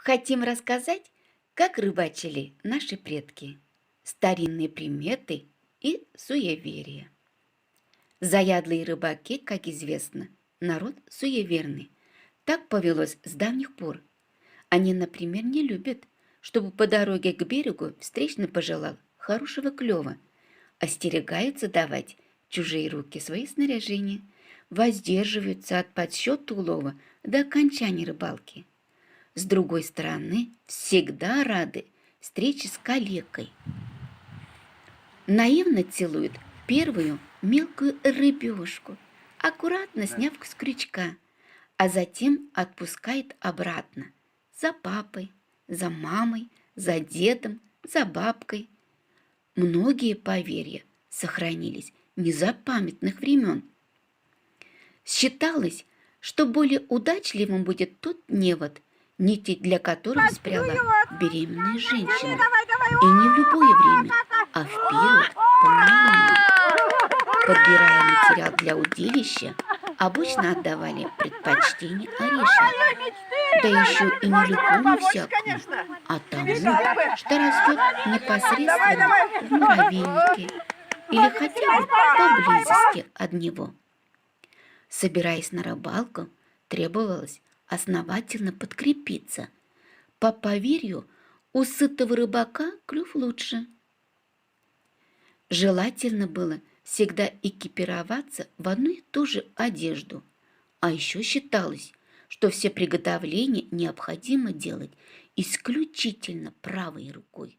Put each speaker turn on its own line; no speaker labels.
Хотим рассказать, как рыбачили наши предки, старинные приметы и суеверия. Заядлые рыбаки, как известно, народ суеверный. Так повелось с давних пор. Они, например, не любят, чтобы по дороге к берегу встречный пожелал хорошего клёва, остерегаются давать в чужие руки свои снаряжения, воздерживаются от подсчета улова до окончания рыбалки. С другой стороны, всегда рады встрече с калекой. Наивно целуют первую мелкую рыбешку, аккуратно сняв с крючка, а затем отпускает обратно за папой, за мамой, за дедом, за бабкой. Многие поверья сохранились незапамятных времен. Считалось, что более удачливым будет тот невод, нити для которого спряла беременная женщина. И не в любое время, а в период полнолуния. Подбирая материал для удилища, обычно отдавали предпочтение орешнику. Да еще и не любому всякому, а тому, что растет непосредственно в муравейнике или хотя бы поблизости от него. Собираясь на рыбалку, требовалось основательно подкрепиться. По поверью, у сытого рыбака клюв лучше. Желательно было всегда экипироваться в одну и ту же одежду. А еще считалось, что все приготовления необходимо делать исключительно правой рукой.